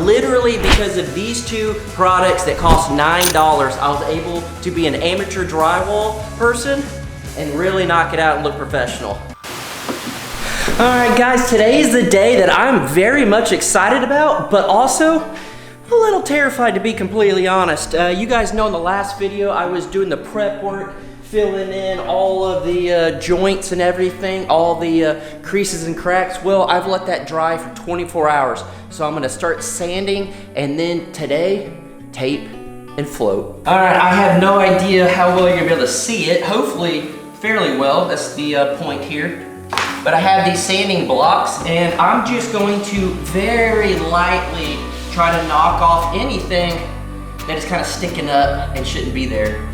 literally because of these two products that cost $9, I was able to be an amateur drywall person and really knock it out and look professional. All right, guys, today is the day that I'm very much excited about, but also a little terrified, to be completely honest. You guys know in the last video, I was doing the prep work, filling in all of the joints and everything, all the creases and cracks. Well, I've let that dry for 24 hours. So I'm gonna start sanding, and then today, tape and float. All right, I have no idea how well you're gonna be able to see it. Hopefully, fairly well, that's the point here. But I have these sanding blocks, and I'm just going to very lightly try to knock off anything that is kind of sticking up and shouldn't be there.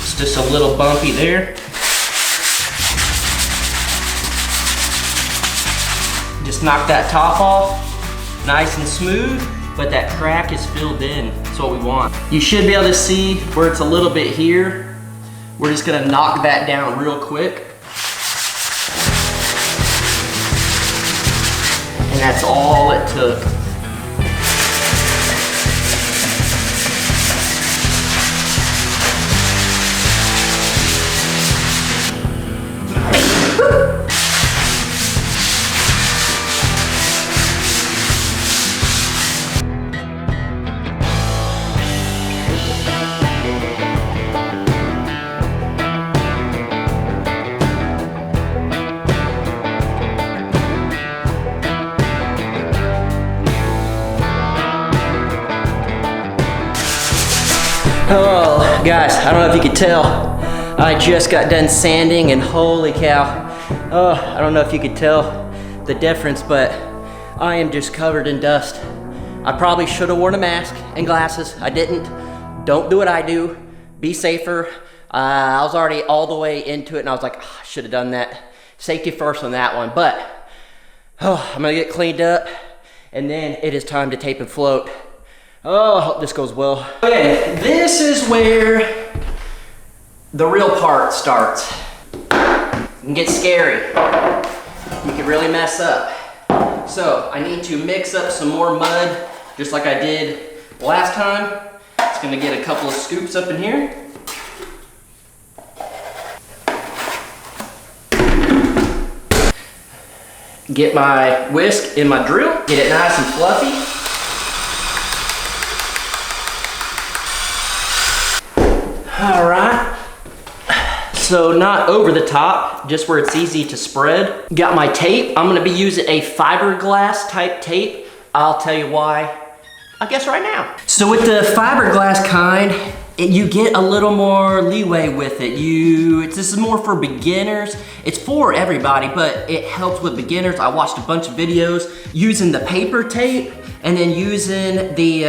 It's just a little bumpy there. Just knock that top off, nice and smooth, but that crack is filled in. That's what we want. You should be able to see where it's a little bit here. We're just gonna knock that down real quick. And that's all it took. Oh, guys, I don't know if you could tell. I just got done sanding and holy cow. Oh, I don't know if you could tell the difference, but I am just covered in dust. I probably should have worn a mask and glasses. I didn't. Don't do what I do. Be safer. I was already all the way into it and I was like, oh, I should have done that. Safety first on that one, but I'm gonna get cleaned up and then it is time to tape and float. Oh, I hope this goes well. Okay, this is where the real part starts. It can get scary. You can really mess up. So I need to mix up some more mud, just like I did last time. It's gonna get a couple of scoops up in here. Get my whisk in my drill, get it nice and fluffy. All right, so not over the top, just where it's easy to spread. Got my tape. I'm gonna be using a fiberglass type tape. I'll tell you why, I guess right now. So with the fiberglass kind, you get a little more leeway with it. This is more for beginners. It's for everybody, but it helps with beginners. I watched a bunch of videos using the paper tape and then using the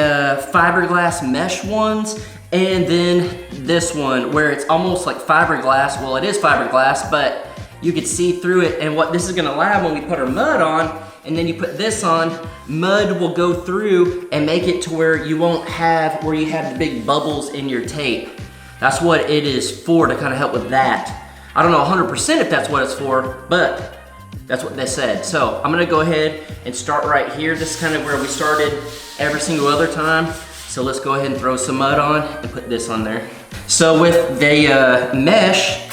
fiberglass mesh ones. And then this one where it's almost like fiberglass. Well, it is fiberglass, but you can see through it. And what this is gonna allow when we put our mud on, and then you put this on, mud will go through and make it to where you won't have, where you have the big bubbles in your tape. That's what it is for, to kind of help with that. I don't know 100% if that's what it's for, but that's what they said. So I'm gonna go ahead and start right here. This is kind of where we started every single other time. So let's go ahead and throw some mud on and put this on there. So with the mesh,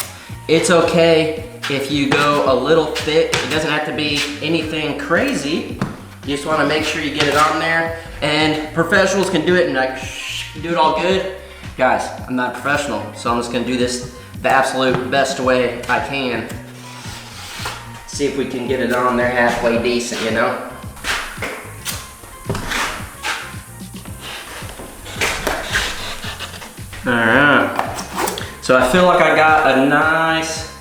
it's okay if you go a little thick. It doesn't have to be anything crazy. You just wanna make sure you get it on there. And professionals can do it and like, do it all good. Guys, I'm not a professional, so I'm just gonna do this the absolute best way I can. See if we can get it on there halfway decent, you know? All right, so I feel like I got a nice,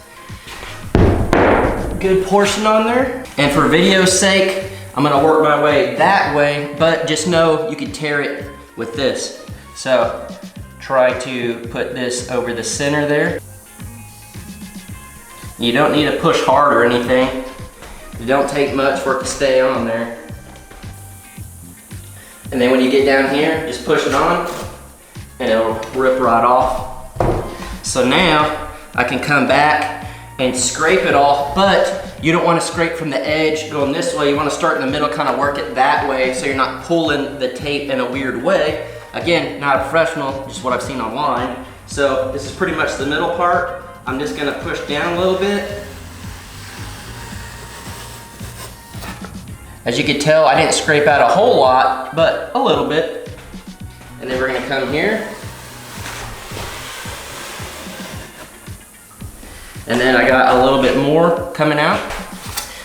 good portion on there. And for video's sake, I'm gonna work my way that way, but just know you can tear it with this. So try to put this over the center there. You don't need to push hard or anything. It don't take much for it to stay on there. And then when you get down here, just push it on and it'll rip right off. So now I can come back and scrape it off, but you don't want to scrape from the edge going this way. You want to start in the middle, kind of work it that way so you're not pulling the tape in a weird way. Again, not a professional, just what I've seen online. So this is pretty much the middle part. I'm just gonna push down a little bit. As you can tell, I didn't scrape out a whole lot, but a little bit. And then we're gonna come here. And then I got a little bit more coming out.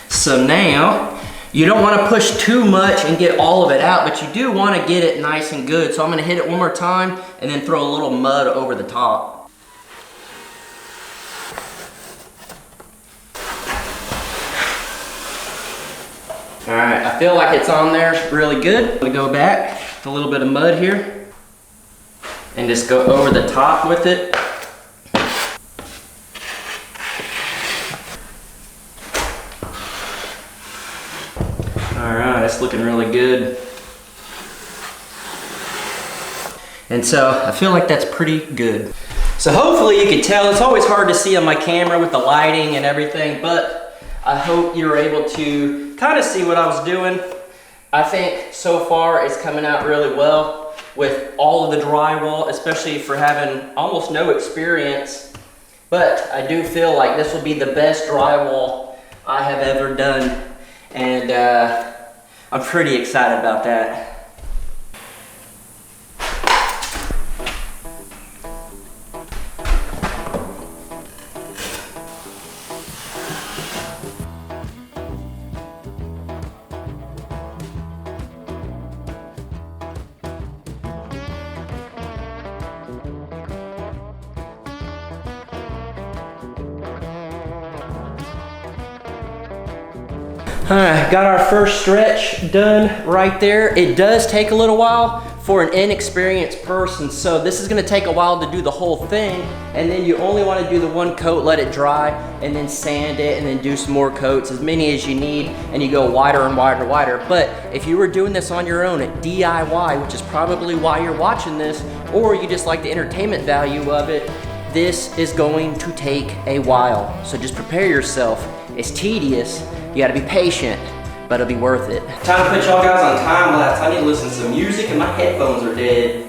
So now, you don't want to push too much and get all of it out, but you do want to get it nice and good. So I'm going to hit it one more time and then throw a little mud over the top. All right, I feel like it's on there really good. I'm going to go back with a little bit of mud here and just go over the top with it. Alright, it's looking really good. And so I feel like that's pretty good. So hopefully you can tell, it's always hard to see on my camera with the lighting and everything, but I hope you're able to kind of see what I was doing. I think so far it's coming out really well with all of the drywall, especially for having almost no experience. But I do feel like this will be the best drywall I have ever done. And I'm pretty excited about that. Alright, got our first stretch done right there. It does take a little while for an inexperienced person, so this is going to take a while to do the whole thing, and then you only want to do the one coat, let it dry, and then sand it, and then do some more coats, as many as you need, and you go wider and wider and wider. But if you were doing this on your own at DIY, which is probably why you're watching this, or you just like the entertainment value of it, this is going to take a while. So just prepare yourself. It's tedious. You gotta be patient, but it'll be worth it. Time to put y'all guys on time lapse. I need to listen to some music and my headphones are dead.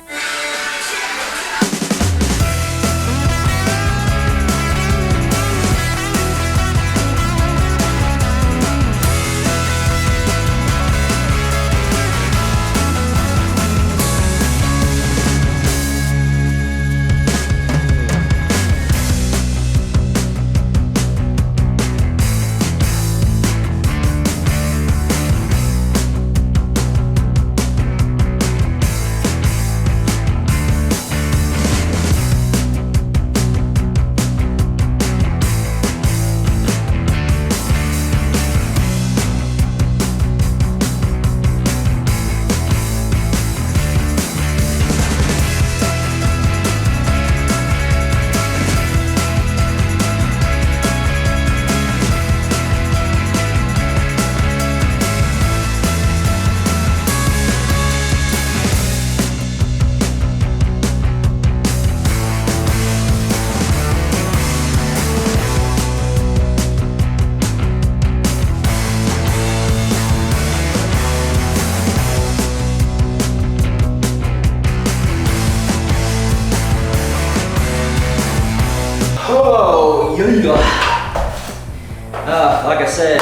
Like I said,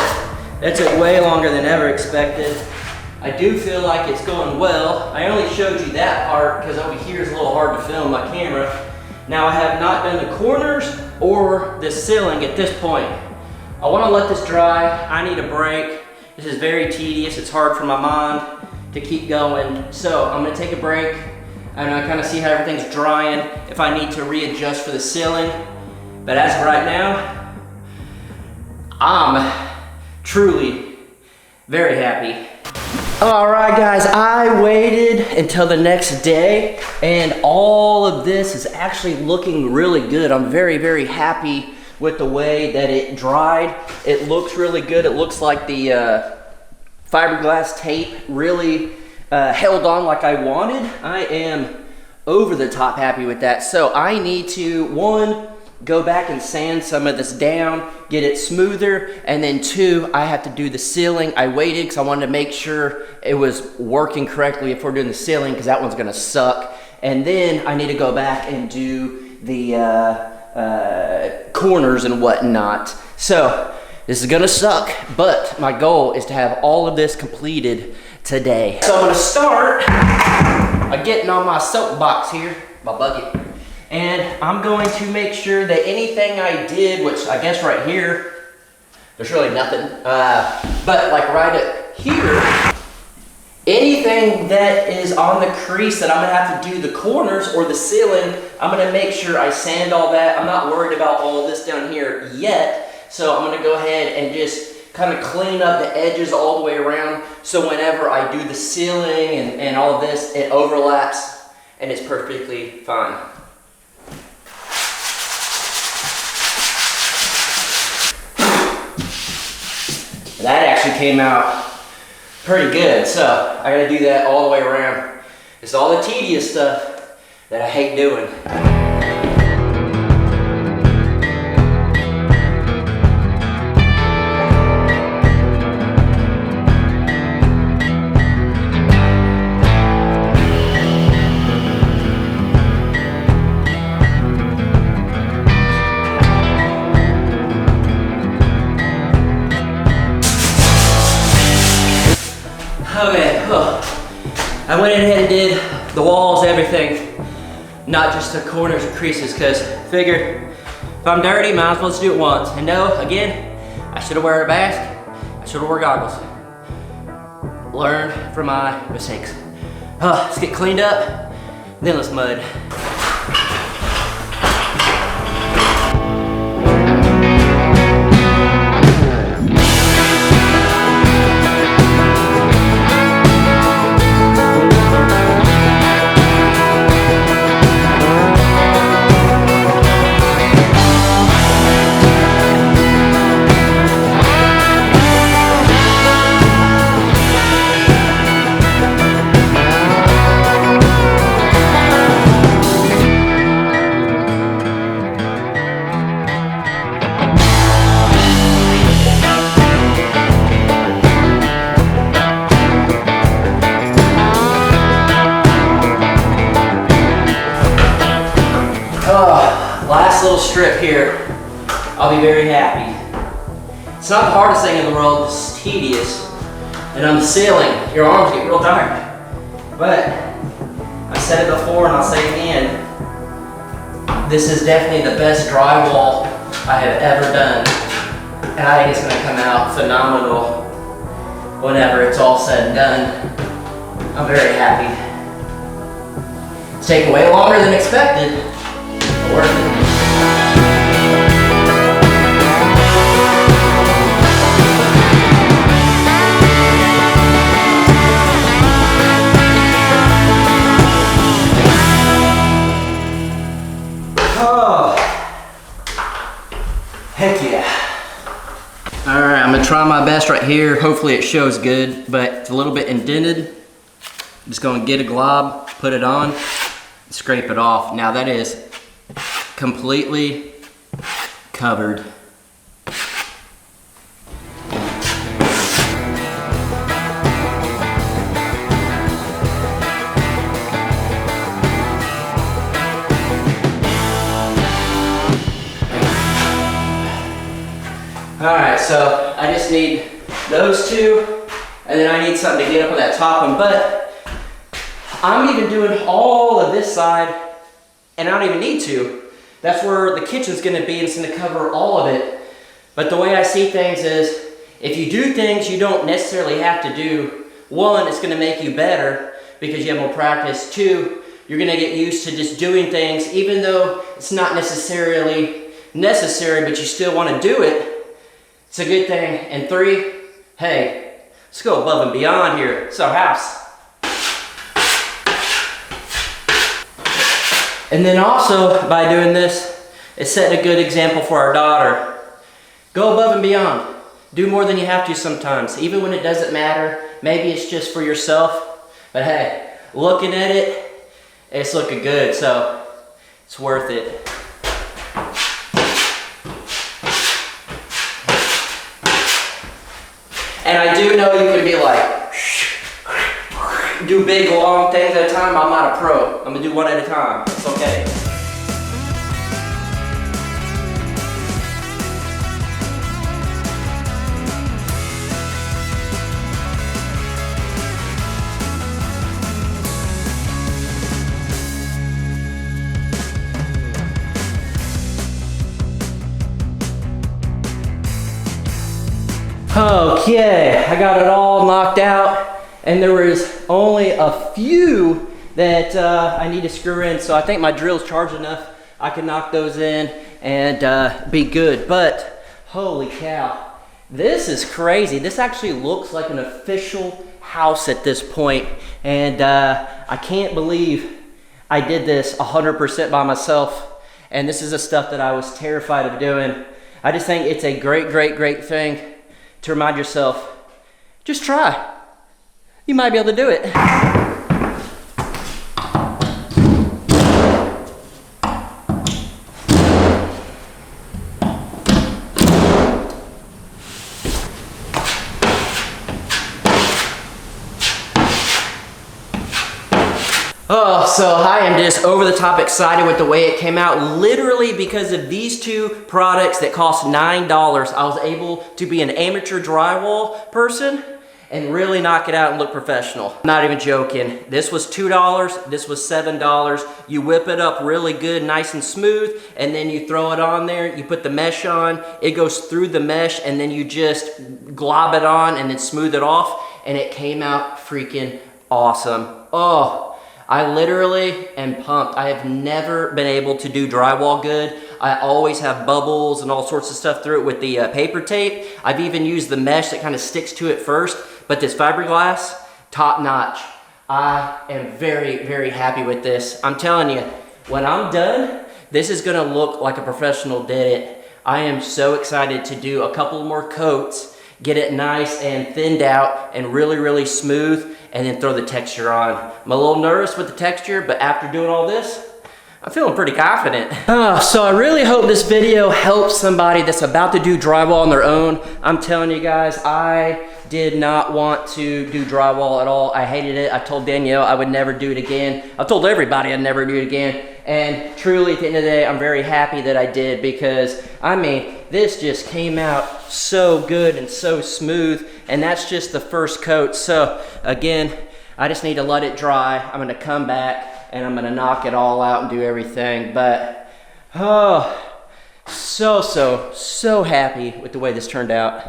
it took way longer than ever expected. I do feel like it's going well. I only showed you that part because over here is a little hard to film my camera. Now I have not done the corners or the ceiling at this point. I want to let this dry. I need a break. This is very tedious. It's hard for my mind to keep going. So I'm going to take a break and I kind of see how everything's drying, if I need to readjust for the ceiling. But as of right now, I'm truly very happy. All right, guys, I waited until the next day and all of this is actually looking really good. I'm very, very happy with the way that it dried. It looks really good. It looks like the fiberglass tape really held on like I wanted. I am over the top happy with that. So I need to, one, go back and sand some of this down, get it smoother, and then two, I have to do the ceiling. I waited because I wanted to make sure it was working correctly if we're doing the ceiling, because that one's gonna suck. And then I need to go back and do the corners and whatnot. So this is gonna suck, but my goal is to have all of this completed today. So I'm gonna start by getting on my soapbox here, my bucket. And I'm going to make sure that anything I did, which I guess right here, there's really nothing, but like right up here, anything that is on the crease that I'm gonna have to do the corners or the ceiling, I'm gonna make sure I sand all that. I'm not worried about all this down here yet, so I'm gonna go ahead and just kind of clean up the edges all the way around, so whenever I do the ceiling and all of this, it overlaps and it's perfectly fine. That actually came out pretty good, so I gotta do that all the way around. It's all the tedious stuff that I hate doing. Okay, I went ahead and did the walls, everything, not just the corners and creases, because figured if I'm dirty, might as well just do it once. And no, again, I should have worn a mask, I should have worn goggles. Learn from my mistakes. Let's get cleaned up, then let's mud. Last little strip here, I'll be very happy. It's not the hardest thing in the world, it's tedious. And on the ceiling, your arms get real tired. But, I said it before and I'll say it again, this is definitely the best drywall I have ever done. And I think it's gonna come out phenomenal whenever it's all said and done. I'm very happy. It's taken way longer than expected. Worth it. Oh, heck yeah. All right, I'm gonna try my best right here. Hopefully it shows good, but it's a little bit indented. I'm just gonna get a glob, put it on, scrape it off. Now that is completely covered. All right, so I just need those two, and then I need something to get up on that top one, but I'm even doing all of this side, and I don't even need to. That's where the kitchen's gonna be, and it's gonna cover all of it. But the way I see things is, if you do things you don't necessarily have to do, one, it's gonna make you better because you have more practice. Two, you're gonna get used to just doing things, even though it's not necessarily necessary, but you still wanna do it. It's a good thing. And three, hey, let's go above and beyond here. It's our house. And then also, by doing this, it's setting a good example for our daughter. Go above and beyond. Do more than you have to sometimes, even when it doesn't matter. Maybe it's just for yourself, but hey, looking at it it's looking good, so it's worth it. And I do know you can be like, do big long things at a time. I'm not a pro. I'm gonna do one at a time. It's okay. Okay, I got it all knocked out, and there was only a few that I need to screw in, so I think my drill's charged enough. I can knock those in and be good, but holy cow, this is crazy. This actually looks like an official house at this point, and I can't believe I did this 100% by myself, and this is the stuff that I was terrified of doing. I just think it's a great thing to remind yourself, just try. You might be able to do it. Oh, so I am just over the top excited with the way it came out. Literally because of these two products that cost $9, I was able to be an amateur drywall person and really knock it out and look professional. I'm not even joking. This was $2, this was $7. You whip it up really good, nice and smooth, and then you throw it on there, you put the mesh on, it goes through the mesh, and then you just glob it on and then smooth it off, and it came out freaking awesome. Oh. I literally am pumped. I have never been able to do drywall good. I always have bubbles and all sorts of stuff through it with the paper tape. I've even used the mesh that kind of sticks to it first, but this fiberglass, top notch. I am very happy with this. I'm telling you, when I'm done, this is gonna look like a professional did it. I am so excited to do a couple more coats, get it nice and thinned out and really smooth, and then throw the texture on. I'm a little nervous with the texture, but after doing all this, I'm feeling pretty confident. So I really hope this video helps somebody that's about to do drywall on their own. I'm telling you guys, I did not want to do drywall at all. I hated it. I told Danielle I would never do it again. I told everybody I'd never do it again. And truly, at the end of the day, I'm very happy that I did, because, I mean, this just came out so good and so smooth, and that's just the first coat. So, again, I just need to let it dry. I'm gonna come back, and I'm gonna knock it all out and do everything. But, oh, so happy with the way this turned out.